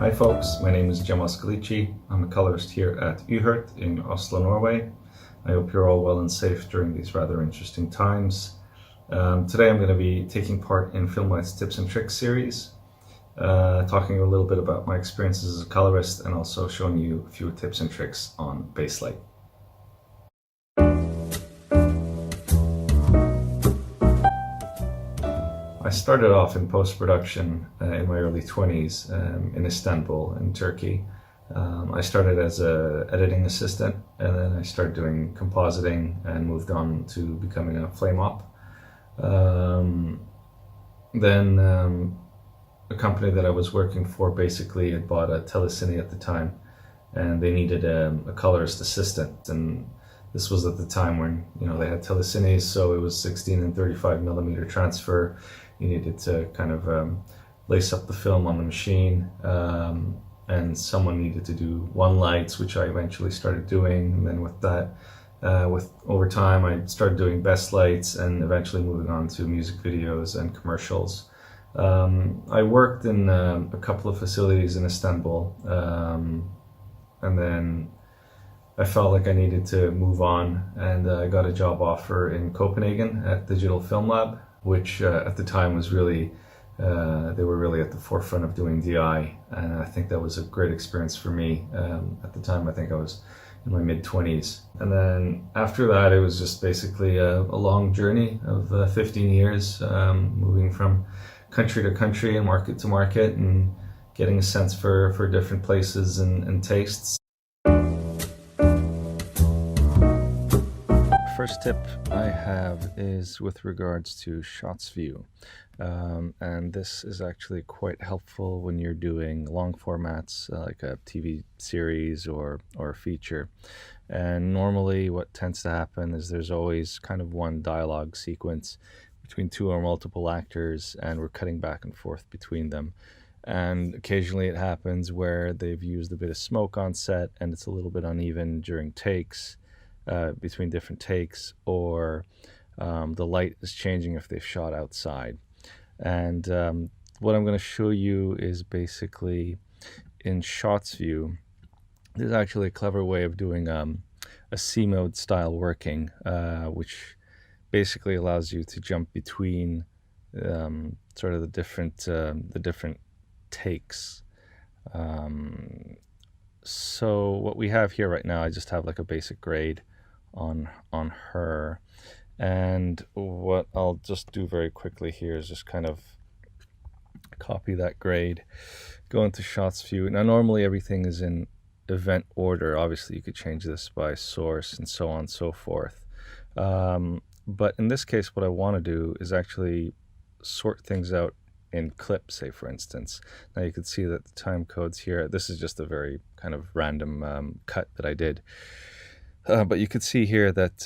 Hi folks, my name is Cem Ozkilicci. I'm a colorist here at Uhurt in Oslo, Norway. I hope you're all well and safe during these rather interesting times. Today I'm going to be taking part in Filmlight's Tips and Tricks series, talking a little bit about my experiences as a colorist and also showing you a few tips and tricks on baselight. I started off in post-production in my early 20s in Istanbul in Turkey. I started as an editing assistant, and then I started doing compositing and moved on to becoming a flame op. Then a company that I was working for basically had bought a telecine at the time, and they needed a colorist assistant. And this was at the time when they had telecines, so it was 16 and 35 millimeter transfer. You needed to kind of lace up the film on the machine, and someone needed to do one lights, which I eventually started doing. And then with that, over time, I started doing best lights and eventually moving on to music videos and commercials. I worked in a couple of facilities in Istanbul, and then I felt like I needed to move on, and I got a job offer in Copenhagen at Digital Film Lab, which at the time was really, they were really at the forefront of doing DI, and I think that was a great experience for me. At the time, I think I was in my mid-20s. And then after that, it was just basically a long journey of 15 years, moving from country to country and market to market and getting a sense for different places and tastes. First tip I have is with regards to shots view, and this is actually quite helpful when you're doing long formats like a TV series or a feature. And normally what tends to happen is there's always kind of one dialogue sequence between two or multiple actors, and we're cutting back and forth between them. And occasionally it happens where they've used a bit of smoke on set and it's a little bit uneven during takes. Between different takes, or the light is changing if they've shot outside. And what I'm going to show you is basically in shots view, there's actually a clever way of doing a C-mode style working, which basically allows you to jump between sort of the different takes. So what we have here right now, I just have like a basic grade on her, and what I'll just do very quickly here is just kind of copy that grade, go into shots view. Now normally everything is in event order. Obviously you could change this by source and so on and so forth, but in this case what I want to do is actually sort things out in clips, say for instance. Now you can see that the time codes here, this is just a very kind of random cut that I did. But you could see here that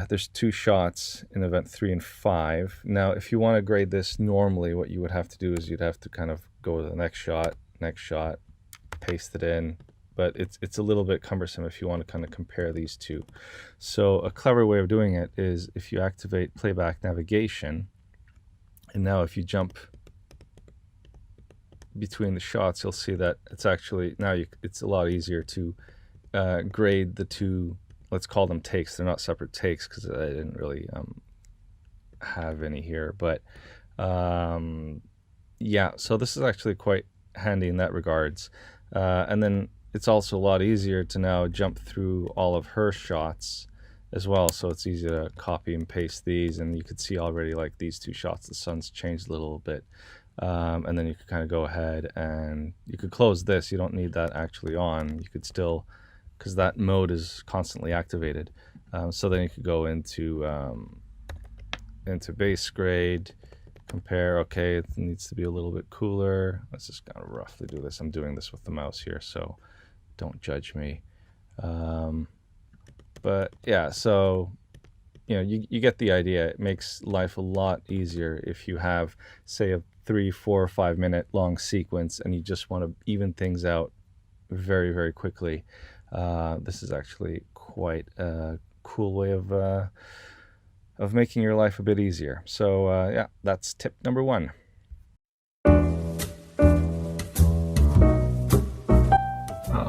there's two shots in event 3 and 5. Now, if you want to grade this normally, what you would have to do is you'd have to kind of go to the next shot, paste it in. But it's a little bit cumbersome if you want to kind of compare these two. So a clever way of doing it is if you activate playback navigation, and now if you jump between the shots, you'll see that it's actually, it's a lot easier to grade the two. Let's call them takes. They're not separate takes because I didn't really have any here. But yeah, so this is actually quite handy in that regards. And then it's also a lot easier to now jump through all of her shots as well. So it's easy to copy and paste these. And you could see already like these two shots, the sun's changed a little bit. And then you could kind of go ahead and you could close this. You don't need that actually on. You could still, because that mode is constantly activated. So then you could go into base grade, compare. Okay, it needs to be a little bit cooler. Let's just kind of roughly do this. I'm doing this with the mouse here, so don't judge me. But yeah, so you get the idea. It makes life a lot easier if you have, say, a 3, 4, 5 minute long sequence and you just want to even things out very, very quickly. This is actually quite a cool way of making your life a bit easier. So yeah, that's tip number 1.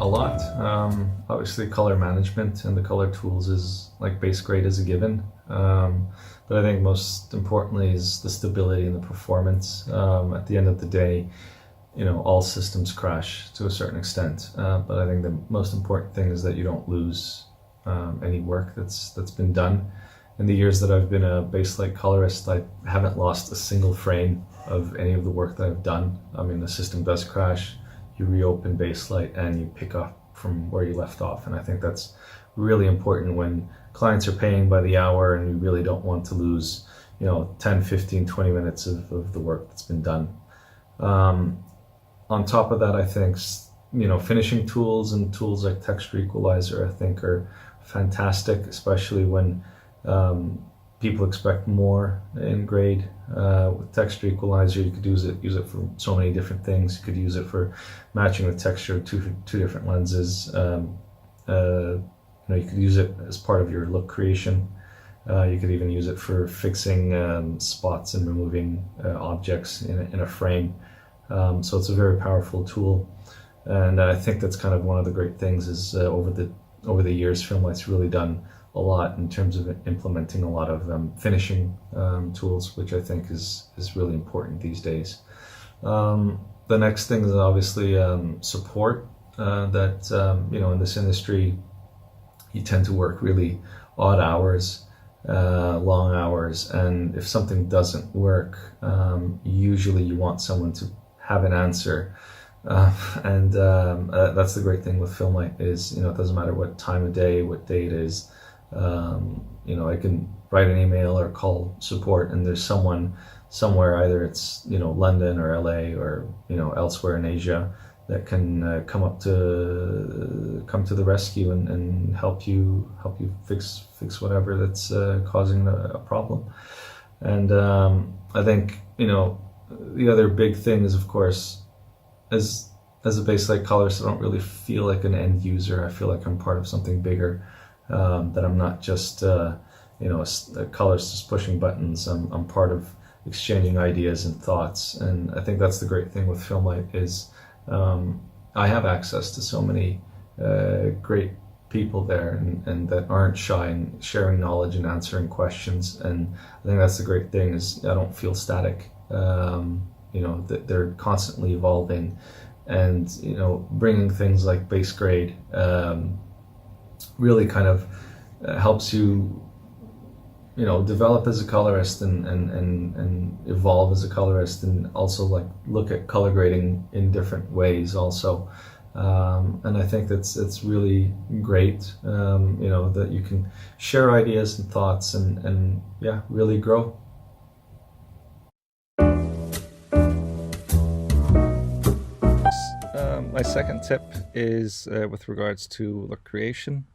lot. Obviously color management and the color tools is like base grade is a given. But I think most importantly is the stability and the performance. At the end of the day, all systems crash to a certain extent. But I think the most important thing is that you don't lose any work that's been done. In the years that I've been a base light colorist, I haven't lost a single frame of any of the work that I've done. I mean, the system does crash, you reopen base light and you pick up from where you left off. And I think that's really important when clients are paying by the hour and you really don't want to lose 10, 15, 20 minutes of the work that's been done. On top of that, I think finishing tools and tools like texture equalizer I think are fantastic, especially when people expect more in grade. With texture equalizer, you could use it for so many different things. You could use it for matching the texture of two different lenses. You could use it as part of your look creation. You could even use it for fixing spots and removing objects in a frame. So it's a very powerful tool, and I think that's kind of one of the great things is over the years, Filmlight's really done a lot in terms of implementing a lot of finishing tools, which I think is really important these days. The next thing is obviously support. In this industry, you tend to work really odd hours, long hours, and if something doesn't work, usually you want someone to have an answer. That's the great thing with Filmlight is, it doesn't matter what time of day, what day it is. I can write an email or call support and there's someone somewhere, either it's, London or LA or, elsewhere in Asia, that can come to the rescue and help you fix whatever that's causing a problem. And I think, the other big thing is, of course, as a base light colorist, I don't really feel like an end user. I feel like I'm part of something bigger, that I'm not just a colorist just pushing buttons. I'm part of exchanging ideas and thoughts, and I think that's the great thing with Filmlight is I have access to so many great people there and that aren't shy in sharing knowledge and answering questions, and I think that's the great thing is I don't feel static. That they're constantly evolving, and bringing things like base grade really kind of helps you develop as a colorist and evolve as a colorist, and also like look at color grading in different ways also. And I think it's really great, that you can share ideas and thoughts and really grow. My second tip is with regards to look creation.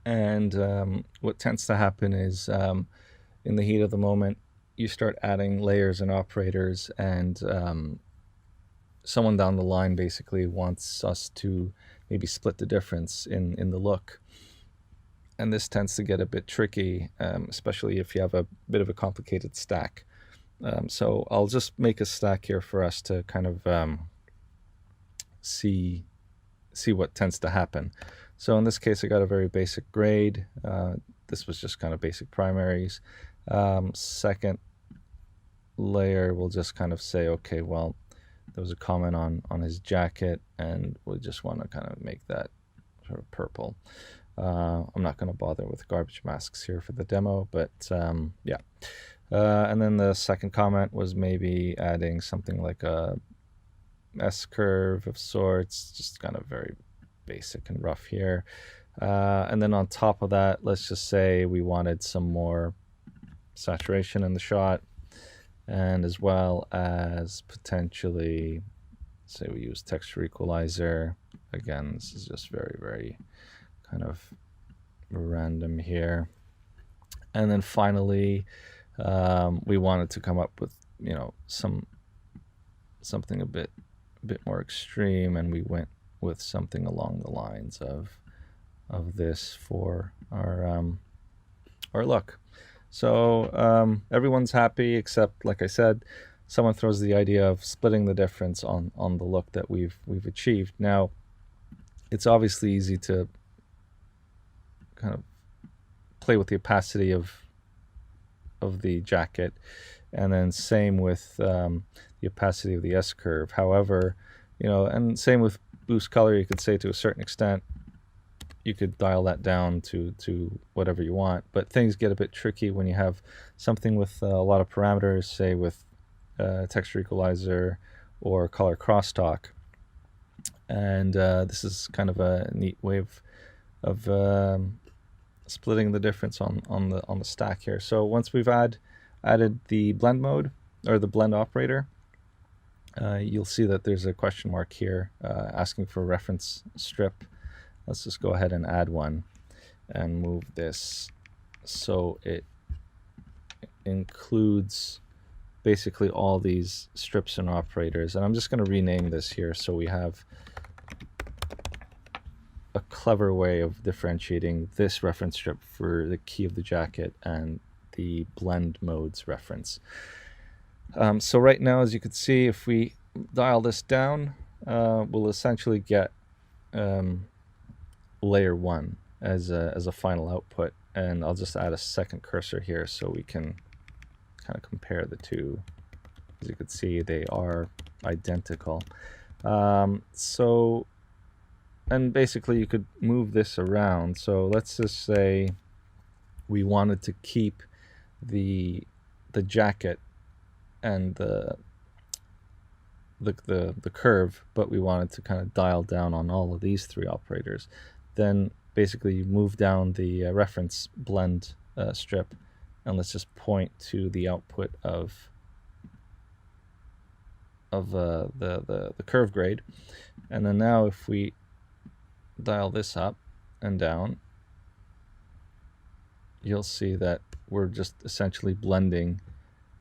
And what tends to happen is in the heat of the moment, you start adding layers and operators, and someone down the line basically wants us to maybe split the difference in the look. And this tends to get a bit tricky, especially if you have a bit of a complicated stack. So I'll just make a stack here for us to kind of see what tends to happen. So in this case, I got a very basic grade. This was just kind of basic primaries. Second layer, we'll just kind of say, okay, well, there was a comment on his jacket, and we just want to kind of make that sort of purple. I'm not going to bother with garbage masks here for the demo, but yeah. And then the second comment was maybe adding something like a S-curve of sorts, just kind of very basic and rough here. And then on top of that, let's just say we wanted some more saturation in the shot, and as well as potentially, say we use texture equalizer. Again, this is just very, very kind of random here. And then finally, we wanted to come up with, something a bit more extreme, and we went with something along the lines of this for our look. So everyone's happy, except, like I said, someone throws the idea of splitting the difference on the look that we've achieved. Now, it's obviously easy to kind of play with the opacity of the jacket, and then same with the opacity of the S curve. However, and same with boost color, you could say to a certain extent, you could dial that down to whatever you want, but things get a bit tricky when you have something with a lot of parameters, say with texture equalizer or color crosstalk. And this is kind of a neat way of splitting the difference on the stack here. So once we've added the blend mode or the blend operator, you'll see that there's a question mark here asking for a reference strip. Let's just go ahead and add one and move this so it includes basically all these strips and operators. And I'm just going to rename this here so we have a clever way of differentiating this reference strip for the key of the jacket and the blend modes reference. So right now, as you can see, if we dial this down, we'll essentially get layer 1 as a final output. And I'll just add a second cursor here so we can kind of compare the two. As you can see, they are identical. And basically you could move this around. So let's just say we wanted to keep the jacket and the curve, but we wanted to kind of dial down on all of these three operators. Then basically you move down the reference blend strip, and let's just point to the output of the curve grade. And then now if we dial this up and down, you'll see that we're just essentially blending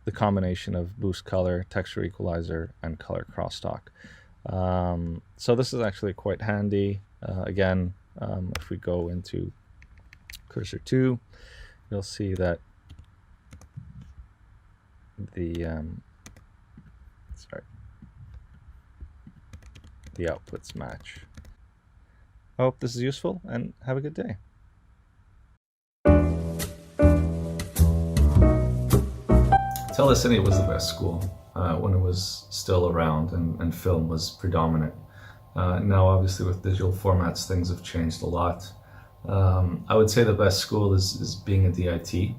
the combination of boost color, texture equalizer, and color crosstalk. So this is actually quite handy. Again, if we go into cursor 2, you'll see that the outputs match. I hope this is useful, and have a good day. Telecine was the best school when it was still around and film was predominant. Now obviously with digital formats things have changed a lot. I would say the best school is being a DIT,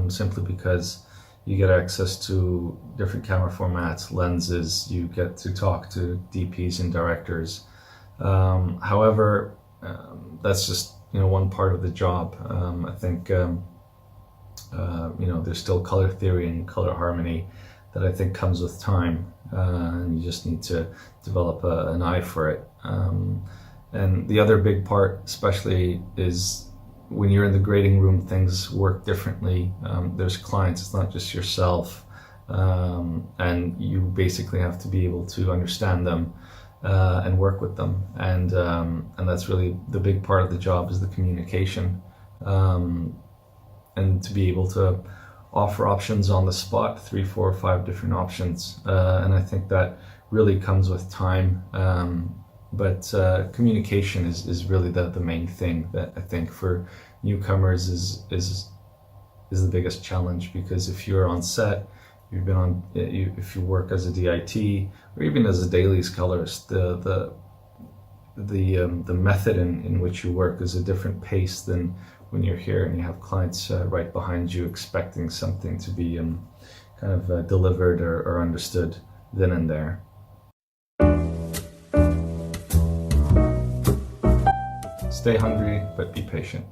simply because you get access to different camera formats, lenses, you get to talk to DPs and directors. However, that's just one part of the job. I think there's still color theory and color harmony that I think comes with time, and you just need to develop an eye for it. And the other big part, especially, is when you're in the grading room, things work differently. There's clients, it's not just yourself, and you basically have to be able to understand them and work with them, and that's really the big part of the job, is the communication, and to be able to offer options on the spot, 3, 4, 5 different options, and I think that really comes with time. But communication is really the main thing that I think for newcomers is the biggest challenge, because if you're on set, if you work as a DIT or even as a dailies colorist, the method in which you work is a different pace than when you're here and you have clients right behind you expecting something to be kind of delivered or understood then and there. Stay hungry, but be patient.